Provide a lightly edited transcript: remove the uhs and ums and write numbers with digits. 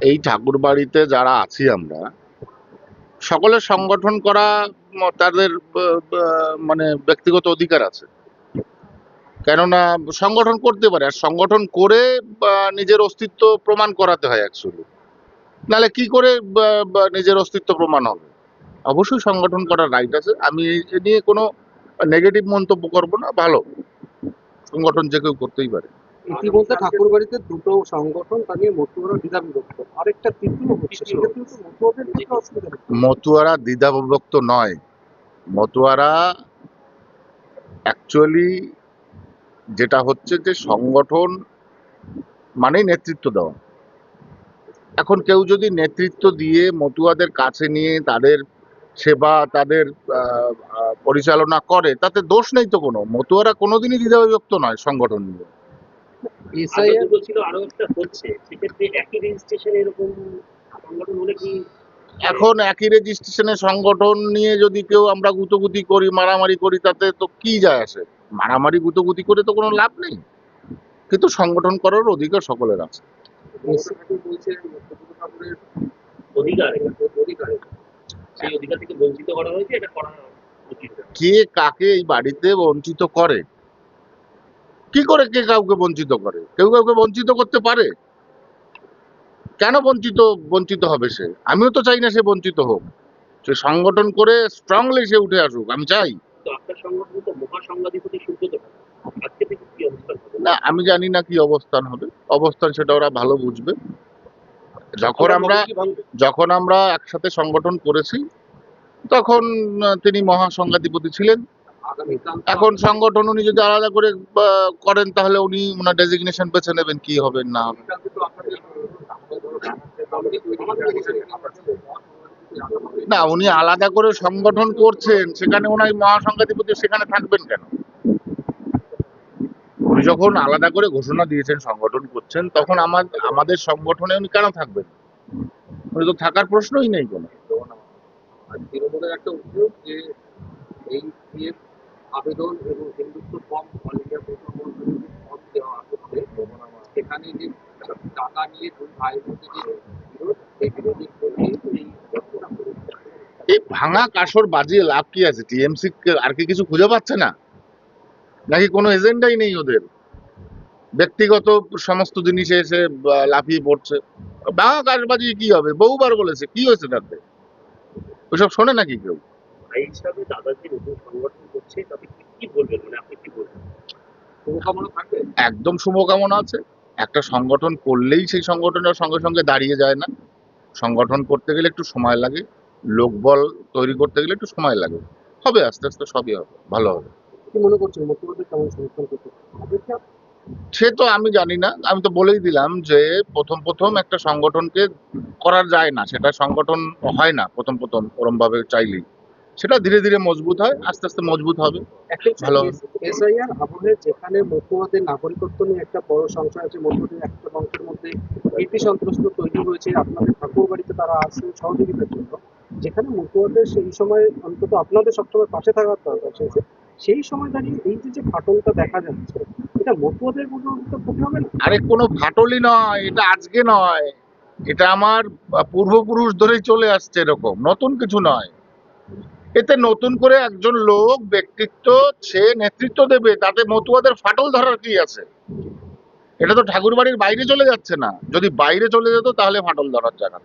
এই ঠাকুর বাড়িতে যারা আছি আমরা সকলের সংগঠন করা তাদের মানে ব্যক্তিগত অধিকার আছে। কেননা সংগঠন করতে পারে, আর সংগঠন করে নিজের অস্তিত্ব প্রমাণ করাতে হয় অ্যাকচুয়ালি। নাহলে কি করে নিজের অস্তিত্ব প্রমাণ হবে? অবশ্যই সংগঠন করার রাইট আছে। আমি এ নিয়ে কোনো নেগেটিভ মন্তব্য করবো না। ভালো, সংগঠন যে কেউ করতেই পারে। ইতিমধ্যে ঠাকুরবাড়িতে দুটো সংগঠন তা নিয়ে মতুয়ারা দ্বিধাবিভক্ত, আরেকটা তৃতীয় হচ্ছে, সেক্ষেত্রে তো মতুয়াদের দিকে অসুবিধা নেই। মতুয়ারা দ্বিধাবিভক্ত নয়। মতুয়ারা অ্যাকচুয়ালি যেটা হচ্ছে যে সংগঠন মানেই নেতৃত্ব দেওয়া। এখন কেউ যদি নেতৃত্ব দিয়ে মতুয়াদের কাছে নিয়ে তাদের সেবা, তাদের পরিচালনা করে, তাতে দোষ নেই তো কোনো। মতুয়ারা কোনোদিনই দ্বিধাবিভক্ত নয় সংগঠন নিয়ে। এসআইআর ছিল আরো একটা হচ্ছে, সেক্ষেত্রে একই রেজিস্ট্রেশন এরকম সংগঠন হলে কি এখন একই রেজিস্ট্রেশনের সংগঠন নিয়ে যদি কেউ আমরা গুতোগুতি করি, মারামারি করি, তাতে তো কি যায় আসে? মারামারি গুতোগুতি করে তো কোনো লাভ নেই। কিন্তু সংগঠন করার অধিকার সকলের আছে। অধিকার সেই অধিকার থেকে বঞ্চিত করা হয়েছে, এটা করা উচিত। কে কাকে এই বাড়িতে বঞ্চিত করে? কি করে কে কাউকে বঞ্চিত করে? কেউ কাউকে বঞ্চিত করতে পারে? কেন বঞ্চিত হবে সে? আমিও তো চাই না সে বঞ্চিত হোক। সে সংগঠন করে স্ট্রংলি সে উঠে আসুক, আমি চাই। তো আপনার সংগঠন তো মহাসংঘাধিপতি সুব্রত আজকে থেকে কি অবস্থান হবে? না, আমি জানি না কি অবস্থান হবে। অবস্থান সেটা ওরা ভালো বুঝবে। যখন আমরা একসাথে সংগঠন করেছি তখন তিনি মহাসংঘাধিপতি ছিলেন। এখন সংগঠন উনি যদি আলাদা করে করেন, তাহলে উনি ওনার ডেজিগনেশন বেছে নেবেন কি হবেন না হবে। না, উনি আলাদা করে সংগঠন করছেন, সেখানে ওনার মহাসংঘাধিপতি সেখানে থাকবেন কেন? উনি যখন আলাদা করে ঘোষণা দিয়েছেন সংগঠন করছেন, তখন আমাদের সংগঠনে উনি কেন থাকবেন? উনি তো থাকার প্রশ্নই নেই কোনো। তৃণমূলের একটা অভিযোগ যে এই পিএফ আবেদন এবং Hindutva form all India form দেওয়া হচ্ছে, সেখানে যে টাকা নিয়ে দুই ভাইয়ের মধ্যে যে বিরোধ, এই বিরোধের জন্য এই ভাঙা কাসর বাজিয়ে লাভ কি আছে? টিএমসি আর কি কিছু খুঁজে পাচ্ছে না, নাকি কোনো এজেন্ডাই নেই ওদের? ব্যক্তিগত সমস্ত জিনিসে এসে লাফিয়ে পড়ছে। ভাঙা কাশ বাজিয়ে কি হবে? বহুবার বলেছে, কি হয়েছে তাতে? ওইসব শোনে নাকি কেউ? ভাই হিসাবে দাদা যে নতুন সংগঠন করছে, তাতে কি বলবেন? মানে আপনি কি বলবেন? শুভকামনা থাকবে? একদম শুভকামনা আছে। একটা সংগঠন করলেই সেই সংগঠনের সঙ্গে সঙ্গে দাঁড়িয়ে যায় না। সংগঠন করতে গেলে একটু সময় লাগে, লোকবল তৈরি করতে গেলে একটু সময় লাগে। হবে, আস্তে আস্তে সবই হবে, ভালো হবে। কি মনে করছেন মতুয়াদের কেমন সমর্থন করতে হবে? সে তো আমি জানি না। আমি তো বলেই দিলাম যে প্রথম একটা সংগঠনকে করা যায় না, সেটা সংগঠন হয় না প্রথম ওরম ভাবে চাইলেই। সেটা ধীরে ধীরে মজবুত হয়, আস্তে আস্তে মজবুত হবে, ভালো হবে। এসআইআর আবহে যেখানে মতুয়াদের নাগরিকত্ব নিয়ে একটা বড় সংশয় আছে, মতুয়াদের একটা বংশের মধ্যে ভীতি সন্ত্রস্ত তৈরি হয়েছে আপনাদের ঠাকুর বাড়িতে তারা আসছে সহযোগিতার জন্য, যেখানে মতুয়াদের সেই সময় অন্তত আপনাদের সবসময় পাশে থাকার দরকার ছিল, সেই সময় দাঁড়িয়ে এই যে ফাটলটা দেখা যাচ্ছে, এটা মতুয়াদের মধ্যে ক্ষতি হবে না? আরে কোনো ফাটলই নয়, এটা আজকে নয়, এটা আমার পূর্বপুরুষ ধরেই চলে আসছে, এরকম নতুন কিছু নয়। এতে নতুন করে একজন লোক ব্যক্তিত্ব সে নেতৃত্ব দেবে, তাতে মতুয়াদের ফাটল ধরার কি আছে? এটা তো ঠাকুর বাড়ির বাইরে চলে যাচ্ছে না। যদি বাইরে চলে যেত তাহলে ফাটল ধরার জায়গা না।